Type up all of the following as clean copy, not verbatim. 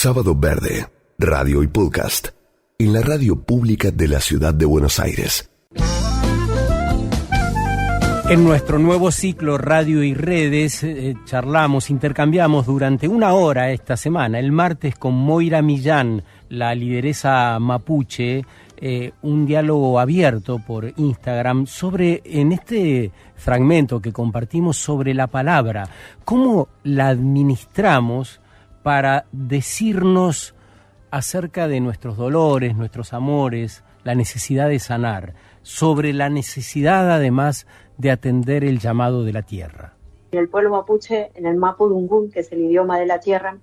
Sábado Verde, radio y podcast, en la radio pública de la ciudad de Buenos Aires. En nuestro nuevo ciclo Radio y Redes charlamos, intercambiamos durante una hora esta semana, el martes con Moira Millán, la lideresa mapuche, un diálogo abierto por Instagram en este fragmento que compartimos sobre la palabra, cómo la administramos para decirnos acerca de nuestros dolores, nuestros amores, la necesidad de sanar, sobre la necesidad además de atender el llamado de la tierra. En el pueblo mapuche, en el mapudungún, que es el idioma de la tierra,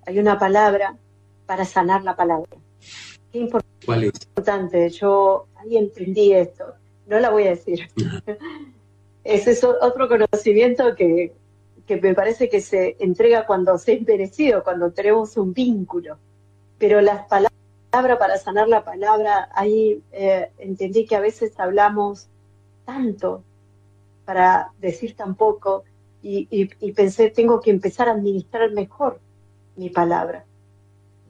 hay una palabra para sanar la palabra. Qué importante, yo ahí entendí esto, no la voy a decir. Ese es otro conocimiento que me parece que se entrega cuando se es merecido, cuando tenemos un vínculo. Pero las palabras para sanar la palabra, ahí entendí que a veces hablamos tanto para decir tan poco y pensé, tengo que empezar a administrar mejor mi palabra.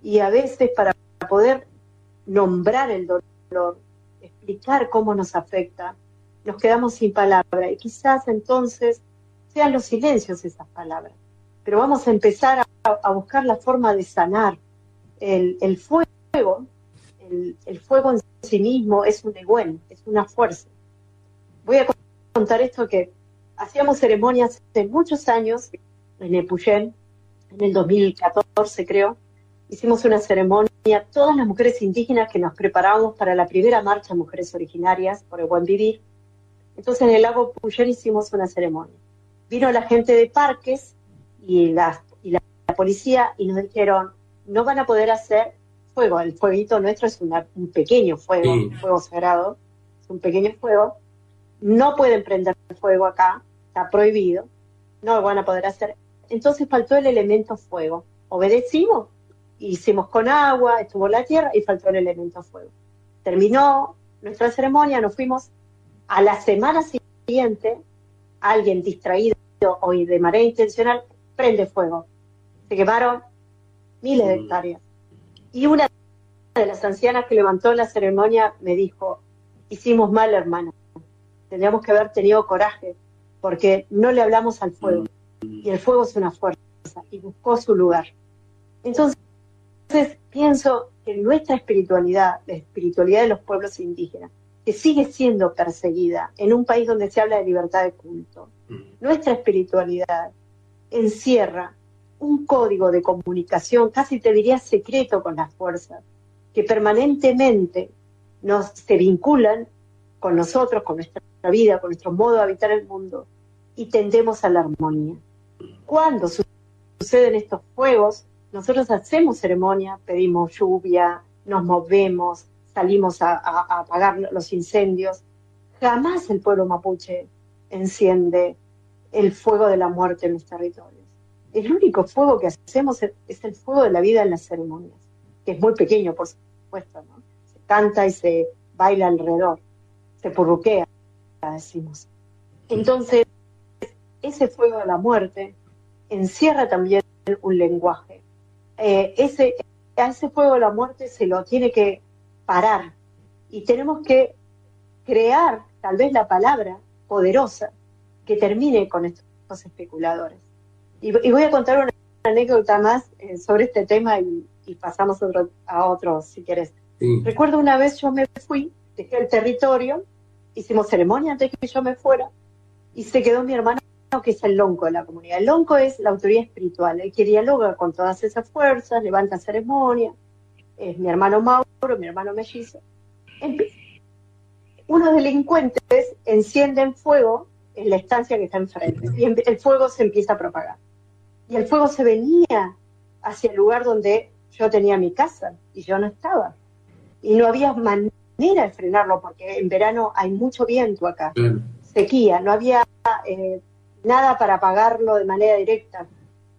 Y a veces para poder nombrar el dolor, explicar cómo nos afecta, nos quedamos sin palabra y quizás entonces sean los silencios esas palabras. Pero vamos a empezar a buscar la forma de sanar. El fuego, el fuego en sí mismo es un egüen, es una fuerza. Voy a contar esto que hacíamos ceremonias hace muchos años en Epuyén, en el 2014 creo. Hicimos una ceremonia, todas las mujeres indígenas que nos preparábamos para la primera marcha de mujeres originarias por el buen vivir. Entonces en el lago Epuyén hicimos una ceremonia. Vino la gente de parques y la policía y nos dijeron, no van a poder hacer fuego. El fueguito nuestro es un pequeño fuego, un fuego sagrado, es un pequeño fuego. No pueden prender fuego acá, está prohibido, no lo van a poder hacer. Entonces faltó el elemento fuego. Obedecimos, hicimos con agua, estuvo la tierra y faltó el elemento fuego. Terminó nuestra ceremonia, nos fuimos. A la semana siguiente, alguien distraído o de manera intencional prende fuego. Se quemaron miles de hectáreas. Y una de las ancianas que levantó la ceremonia me dijo, hicimos mal, hermana. Tendríamos que haber tenido coraje, porque no le hablamos al fuego. Y el fuego es una fuerza, y buscó su lugar. Entonces pienso que nuestra espiritualidad, la espiritualidad de los pueblos indígenas, que sigue siendo perseguida en un país donde se habla de libertad de culto, nuestra espiritualidad encierra un código de comunicación, casi te diría secreto con las fuerzas, que permanentemente se vinculan con nosotros, con nuestra vida, con nuestro modo de habitar el mundo, y tendemos a la armonía. Cuando suceden estos fuegos, nosotros hacemos ceremonia, pedimos lluvia, nos movemos, salimos a apagar los incendios. Jamás el pueblo mapuche enciende el fuego de la muerte en los territorios. El único fuego que hacemos es el fuego de la vida en las ceremonias, que es muy pequeño, por supuesto, ¿no? Se canta y se baila alrededor, se purruquea, decimos. Entonces, ese fuego de la muerte encierra también un lenguaje. A ese fuego de la muerte se lo tiene que parar y tenemos que crear tal vez la palabra poderosa que termine con estos especuladores. Y voy a contar una anécdota más sobre este tema y pasamos a otro si quieres. Sí. Recuerdo una vez yo me fui, dejé el territorio, hicimos ceremonia antes que yo me fuera y se quedó mi hermano que es el lonco de la comunidad. El lonco es la autoridad espiritual, el que dialoga con todas esas fuerzas, levanta ceremonia, es mi hermano Mauro, mi hermano mellizo. Unos delincuentes encienden fuego en la estancia que está enfrente y el fuego se empieza a propagar. Y el fuego se venía hacia el lugar donde yo tenía mi casa y yo no estaba. Y no había manera de frenarlo porque en verano hay mucho viento acá, sequía, no había nada para apagarlo de manera directa.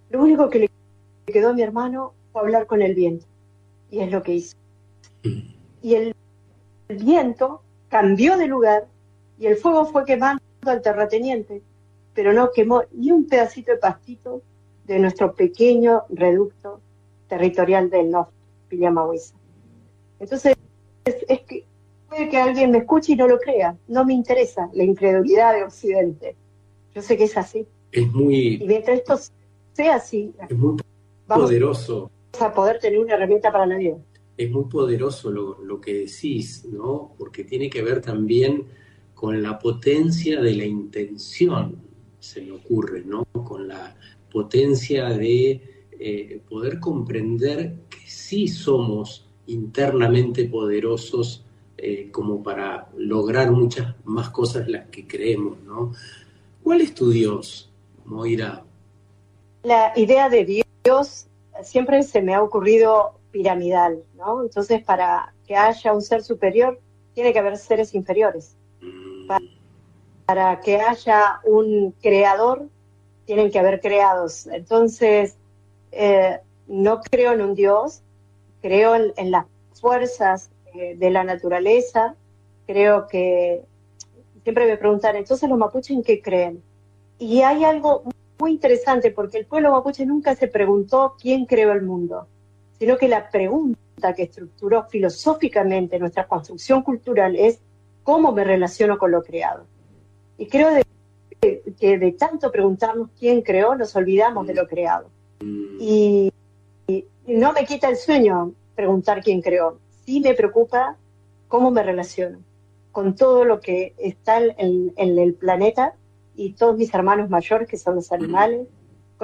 Lo único que le quedó a mi hermano fue hablar con el viento. Y es lo que hizo. Y el viento cambió de lugar y el fuego fue quemando al terrateniente, pero no quemó ni un pedacito de pastito de nuestro pequeño reducto territorial del no Piliamahuiza. Entonces, es que puede que alguien me escuche y no lo crea. No me interesa la incredulidad de Occidente. Yo sé que es así. Y mientras esto sea así, es muy poderoso. Vamos a poder tener una herramienta para la vida. Es muy poderoso lo que decís, ¿no? Porque tiene que ver también con la potencia de la intención, se me ocurre, ¿no? Con la potencia de poder comprender que sí somos internamente poderosos como para lograr muchas más cosas de las que creemos, ¿no? ¿Cuál es tu Dios, Moira? La idea de Dios siempre se me ha ocurrido piramidal, ¿no? Entonces, para que haya un ser superior, tiene que haber seres inferiores. Para que haya un creador, tienen que haber creados. Entonces, no creo en un Dios, creo en las fuerzas de la naturaleza, creo que siempre me preguntan, entonces los mapuches ¿en qué creen? Y hay algo muy interesante, porque el pueblo mapuche nunca se preguntó quién creó el mundo, sino que la pregunta que estructuró filosóficamente nuestra construcción cultural es ¿cómo me relaciono con lo creado? Y creo que de tanto preguntarnos quién creó, nos olvidamos de lo creado. Y no me quita el sueño preguntar quién creó. Sí me preocupa cómo me relaciono con todo lo que está en el planeta y todos mis hermanos mayores, que son los animales,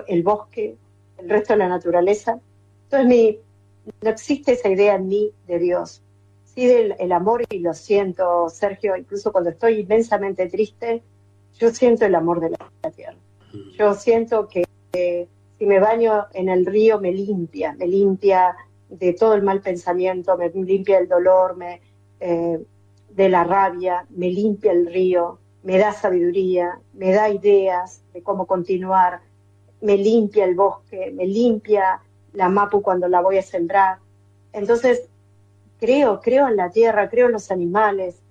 el bosque, el resto de la naturaleza. Entonces no existe esa idea en mí de Dios. Sí, el amor, y lo siento, Sergio, incluso cuando estoy inmensamente triste, yo siento el amor de la tierra. Yo siento que si me baño en el río me limpia de todo el mal pensamiento, me limpia el dolor, de la rabia, me limpia el río, me da sabiduría, me da ideas de cómo continuar, me limpia el bosque, me limpia la mapu cuando la voy a sembrar. Entonces, creo en la tierra, creo en los animales,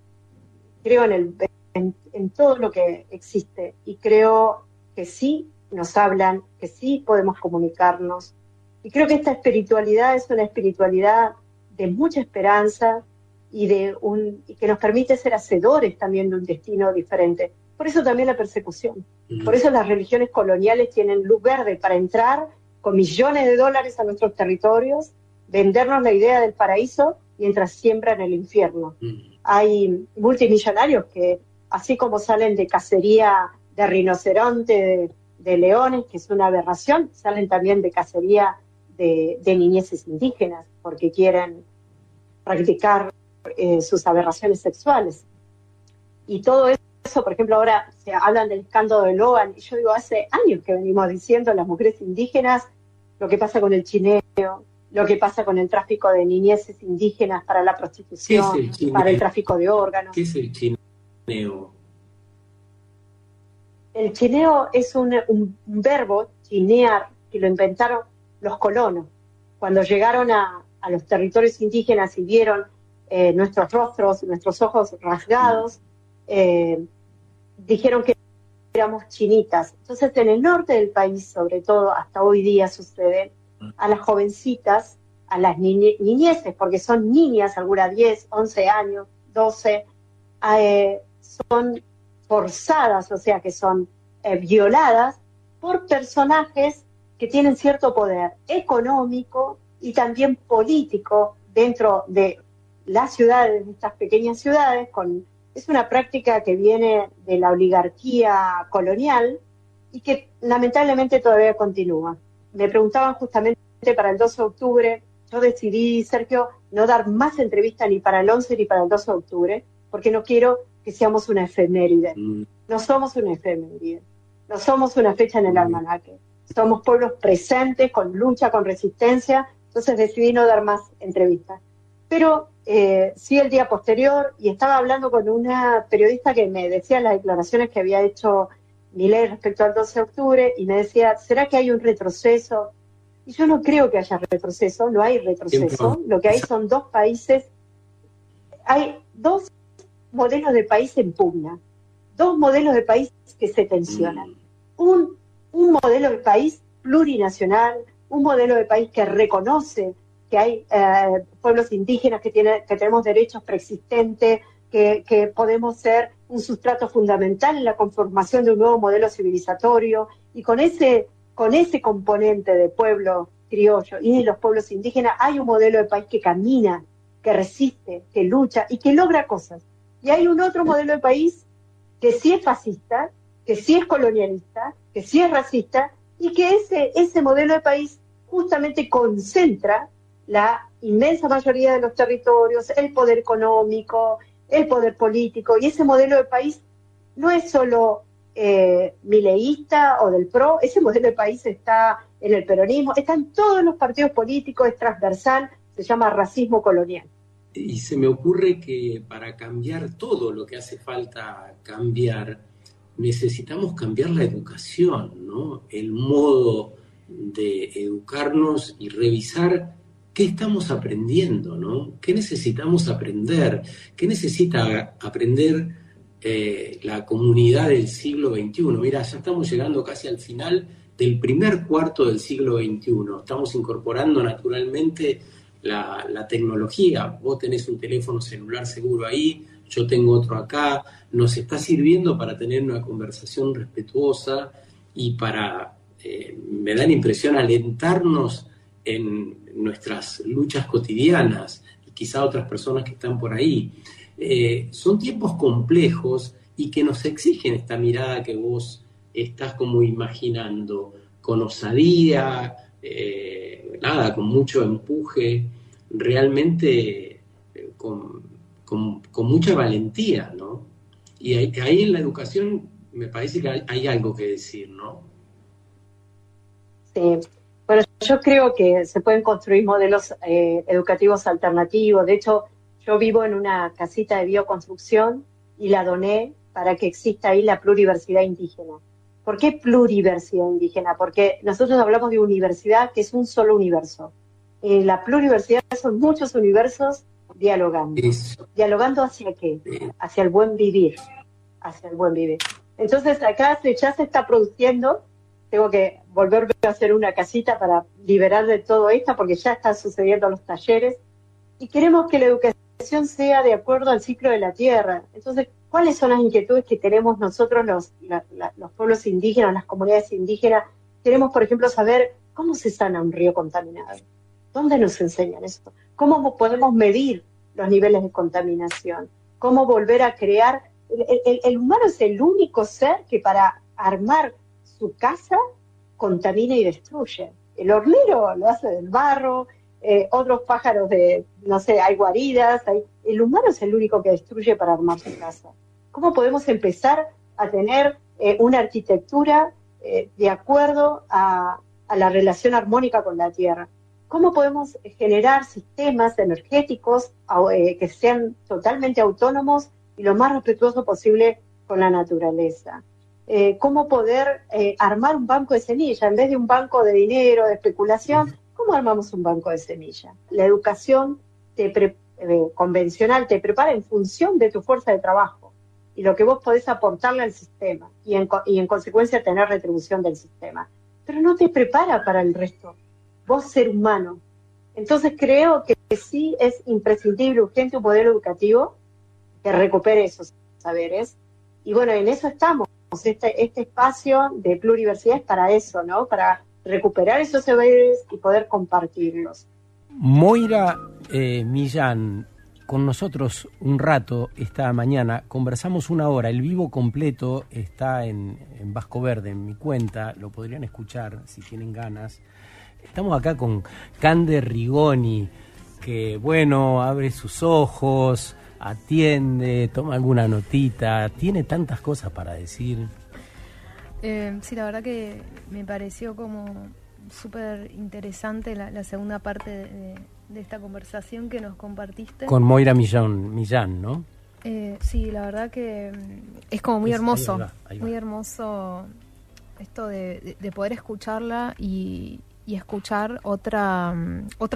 creo en todo lo que existe, y creo que sí nos hablan, que sí podemos comunicarnos, y creo que esta espiritualidad es una espiritualidad de mucha esperanza y que nos permite ser hacedores también de un destino diferente. Por eso también la persecución, por eso las religiones coloniales tienen luz verde para entrar con millones de dólares a nuestros territorios, vendernos la idea del paraíso mientras siembran el infierno. Hay multimillonarios que, así como salen de cacería de rinoceronte, de leones, que es una aberración, salen también de cacería de niñeces indígenas, porque quieren practicar sus aberraciones sexuales. Y todo eso, por ejemplo, ahora se hablan del escándalo de Logan, y yo digo, hace años que venimos diciendo las mujeres indígenas, lo que pasa con el chineo, lo que pasa con el tráfico de niñeces indígenas para la prostitución, para el tráfico de órganos. ¿Qué es el chineo? El chineo es un verbo, chinear, que lo inventaron los colonos. Cuando llegaron a los territorios indígenas y vieron nuestros rostros, nuestros ojos rasgados, dijeron que éramos chinitas. Entonces, en el norte del país, sobre todo, hasta hoy día sucede, a las jovencitas, a las niñeces, porque son niñas, algunas 10, 11 años, 12, son forzadas, o sea que son violadas por personajes que tienen cierto poder económico y también político dentro de las ciudades, de estas pequeñas ciudades. Es una práctica que viene de la oligarquía colonial y que lamentablemente todavía continúa. Me preguntaban justamente para el 12 de octubre, yo decidí, Sergio, no dar más entrevistas ni para el 11 ni para el 12 de octubre, porque no quiero que seamos una efeméride. No somos una efeméride, no somos una fecha en el almanaque. Somos pueblos presentes, con lucha, con resistencia, entonces decidí no dar más entrevistas. Pero sí el día posterior, y estaba hablando con una periodista que me decía las declaraciones que había hecho Milei respecto al 12 de octubre, y me decía, ¿será que hay un retroceso? Y yo no creo que haya retroceso, no hay retroceso. Lo que hay son dos países, hay dos modelos de país en pugna, dos modelos de país que se tensionan. Un modelo de país plurinacional, un modelo de país que reconoce que hay pueblos indígenas que tenemos derechos preexistentes, que podemos ser un sustrato fundamental en la conformación de un nuevo modelo civilizatorio, y con ese componente de pueblo criollo y de los pueblos indígenas hay un modelo de país que camina, que resiste, que lucha y que logra cosas. Y hay un otro modelo de país que sí es fascista, que sí es colonialista, que sí es racista, y que ese modelo de país justamente concentra la inmensa mayoría de los territorios, el poder económico, el poder político, y ese modelo de país no es solo mileísta o del PRO, ese modelo de país está en el peronismo, está en todos los partidos políticos, es transversal, se llama racismo colonial. Y se me ocurre que para cambiar todo lo que hace falta cambiar, necesitamos cambiar la educación, ¿no? El modo de educarnos y revisar qué estamos aprendiendo, ¿no? ¿Qué necesitamos aprender? ¿Qué necesita aprender la comunidad del siglo XXI? Mira, ya estamos llegando casi al final del primer cuarto del siglo XXI. Estamos incorporando naturalmente la tecnología. Vos tenés un teléfono celular seguro ahí, yo tengo otro acá. Nos está sirviendo para tener una conversación respetuosa y para, me da la impresión, alentarnos en nuestras luchas cotidianas, y quizá otras personas que están por ahí. Son tiempos complejos y que nos exigen esta mirada que vos estás como imaginando, con osadía, con mucho empuje, realmente con mucha valentía, ¿no? Y ahí en la educación me parece que hay algo que decir, ¿no? Sí. Bueno, yo creo que se pueden construir modelos educativos alternativos. De hecho, yo vivo en una casita de bioconstrucción y la doné para que exista ahí la pluriversidad indígena. ¿Por qué pluriversidad indígena? Porque nosotros hablamos de universidad, que es un solo universo. La pluriversidad son muchos universos dialogando. Eso. ¿Dialogando hacia qué? Hacia el buen vivir. Hacia el buen vivir. Entonces acá ya se está produciendo. Tengo que volver a hacer una casita para liberar de todo esto, porque ya están sucediendo los talleres. Y queremos que la educación sea de acuerdo al ciclo de la Tierra. Entonces, ¿cuáles son las inquietudes que tenemos nosotros, los pueblos indígenas, las comunidades indígenas? Queremos, por ejemplo, saber cómo se sana un río contaminado. ¿Dónde nos enseñan esto? ¿Cómo podemos medir los niveles de contaminación? ¿Cómo volver a crear? El humano es el único ser que para armar su casa contamina y destruye. El hornero lo hace del barro, otros pájaros hay guaridas, el humano es el único que destruye para armar su casa. ¿Cómo podemos empezar a tener una arquitectura de acuerdo a la relación armónica con la tierra? ¿Cómo podemos generar sistemas energéticos que sean totalmente autónomos y lo más respetuosos posible con la naturaleza? ¿Cómo poder armar un banco de semillas? En vez de un banco de dinero, de especulación, ¿cómo armamos un banco de semillas? La educación convencional te prepara en función de tu fuerza de trabajo y lo que vos podés aportarle al sistema y en consecuencia tener retribución del sistema. Pero no te prepara para el resto, vos ser humano. Entonces creo que sí es imprescindible, urgente, un modelo educativo que recupere esos saberes. Y bueno, en eso estamos. Este espacio de pluriversidad es para eso, ¿no? Para recuperar esos saberes y poder compartirlos. Moira Millán, con nosotros un rato esta mañana, conversamos una hora, el vivo completo está en Vasco Verde, en mi cuenta, lo podrían escuchar si tienen ganas. Estamos acá con Cande Rigoni, que bueno, abre sus ojos, atiende, toma alguna notita, tiene tantas cosas para decir. Sí, la verdad que me pareció como súper interesante la segunda parte de esta conversación que nos compartiste. Con Moira Millán, ¿no? Sí, la verdad que es como muy hermoso, ahí va. Muy hermoso esto de poder escucharla y escuchar otra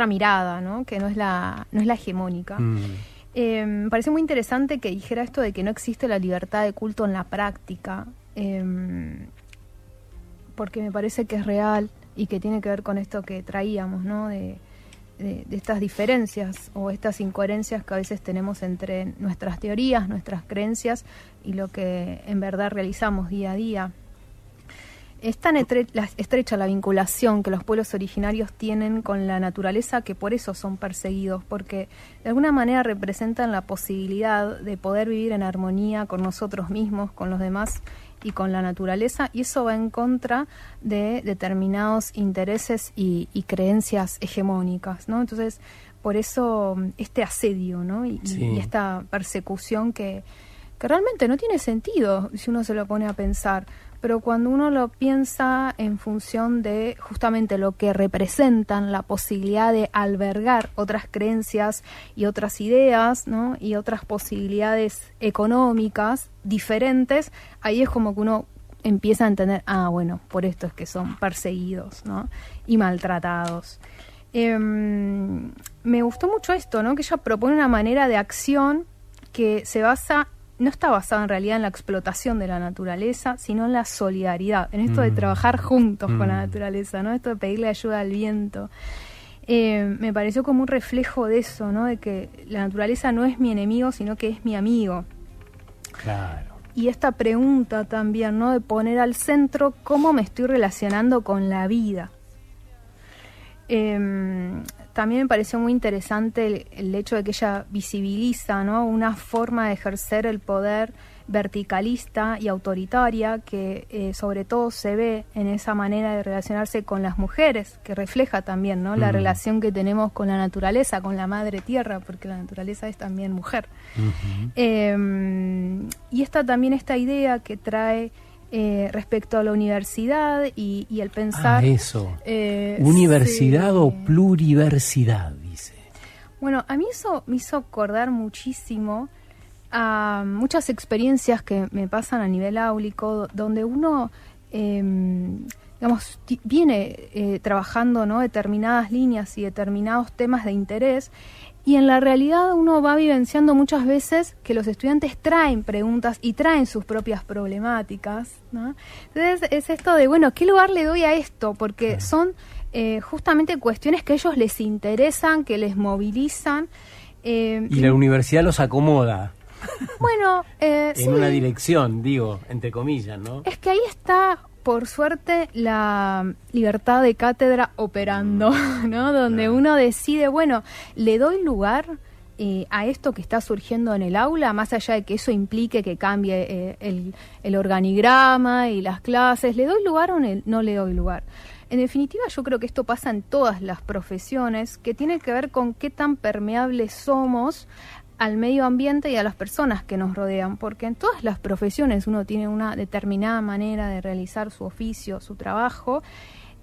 mirada, ¿no? Que no es la hegemónica. Me pareció muy interesante que dijera esto de que no existe la libertad de culto en la práctica, porque me parece que es real y que tiene que ver con esto que traíamos, ¿no? De estas diferencias o estas incoherencias que a veces tenemos entre nuestras teorías, nuestras creencias y lo que en verdad realizamos día a día. Es tan estrecha la vinculación que los pueblos originarios tienen con la naturaleza que por eso son perseguidos, porque de alguna manera representan la posibilidad de poder vivir en armonía con nosotros mismos, con los demás y con la naturaleza, y eso va en contra de determinados intereses y creencias hegemónicas, ¿no? Entonces, por eso este asedio, ¿no? y esta persecución que realmente no tiene sentido si uno se lo pone a pensar, pero cuando uno lo piensa en función de justamente lo que representan, la posibilidad de albergar otras creencias y otras ideas, ¿no? Y otras posibilidades económicas diferentes, ahí es como que uno empieza a entender, bueno, por esto es que son perseguidos, ¿no? Y maltratados. Me gustó mucho esto, ¿no? Que ella propone una manera de acción que no está basada en realidad en la explotación de la naturaleza, sino en la solidaridad, en esto de trabajar juntos con la naturaleza, ¿no? Esto de pedirle ayuda al viento. Me pareció como un reflejo de eso, ¿no? De que la naturaleza no es mi enemigo, sino que es mi amigo. Claro. Y esta pregunta también, ¿no? De poner al centro cómo me estoy relacionando con la vida. También me pareció muy interesante el hecho de que ella visibiliza, ¿no? Una forma de ejercer el poder verticalista y autoritaria que sobre todo se ve en esa manera de relacionarse con las mujeres, que refleja también, ¿no? La relación que tenemos con la naturaleza, con la madre tierra, porque la naturaleza es también mujer. Y también esta idea que trae respecto a la universidad y el pensar... eso. ¿Universidad o pluriversidad? Dice. Bueno, a mí eso me hizo acordar muchísimo a muchas experiencias que me pasan a nivel áulico, donde uno, viene trabajando, ¿no? Determinadas líneas y determinados temas de interés, y en la realidad uno va vivenciando muchas veces que los estudiantes traen preguntas y traen sus propias problemáticas, ¿no? Entonces es esto de, bueno, ¿qué lugar le doy a esto? Porque son justamente cuestiones que a ellos les interesan, que les movilizan. Y la universidad los acomoda. Bueno, en una dirección, digo, entre comillas, ¿no? Es que ahí está, por suerte, la libertad de cátedra operando, ¿no? Donde uno decide, bueno, le doy lugar a esto que está surgiendo en el aula, más allá de que eso implique que cambie el organigrama y las clases, ¿le doy lugar o no le doy lugar? En definitiva, yo creo que esto pasa en todas las profesiones, que tiene que ver con qué tan permeables somos al medio ambiente y a las personas que nos rodean, porque en todas las profesiones uno tiene una determinada manera de realizar su oficio, su trabajo,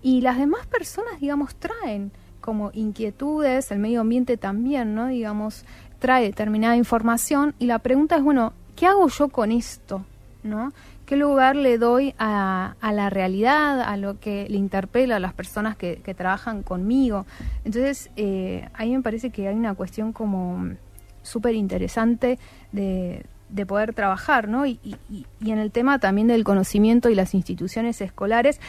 y las demás personas, digamos, traen como inquietudes, el medio ambiente también, ¿no? Digamos, trae determinada información, y la pregunta es, bueno, ¿qué hago yo con esto? ¿No? ¿Qué lugar le doy a la realidad, a lo que le interpela a las personas que trabajan conmigo? Entonces, ahí me parece que hay una cuestión como súper interesante de poder trabajar, ¿no? Y en el tema también del conocimiento y las instituciones escolares,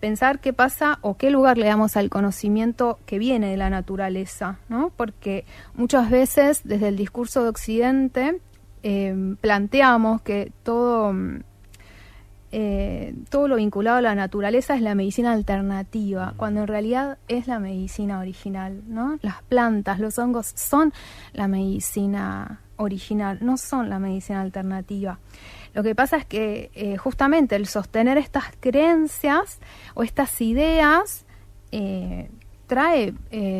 pensar qué pasa o qué lugar le damos al conocimiento que viene de la naturaleza, ¿no? Porque muchas veces desde el discurso de Occidente planteamos que todo lo vinculado a la naturaleza es la medicina alternativa, cuando en realidad es la medicina original, ¿no? Las plantas, los hongos son la medicina original, no son la medicina alternativa. Lo que pasa es que justamente el sostener estas creencias o estas ideas trae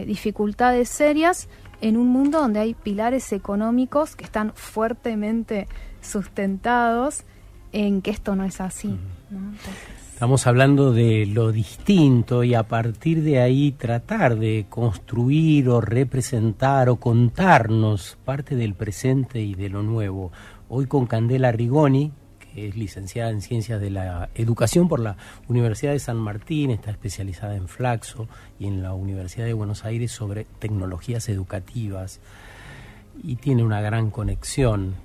dificultades serias en un mundo donde hay pilares económicos que están fuertemente sustentados en que esto no es así, ¿no? Entonces, estamos hablando de lo distinto y a partir de ahí tratar de construir o representar o contarnos parte del presente y de lo nuevo. Hoy con Candela Rigoni, que es licenciada en Ciencias de la Educación por la Universidad de San Martín, está especializada en Flaxo, y en la Universidad de Buenos Aires sobre tecnologías educativas, y tiene una gran conexión,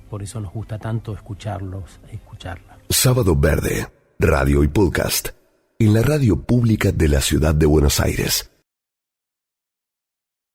por eso nos gusta tanto escucharla. Sábado Verde, radio y podcast. en la radio pública de la ciudad de Buenos Aires.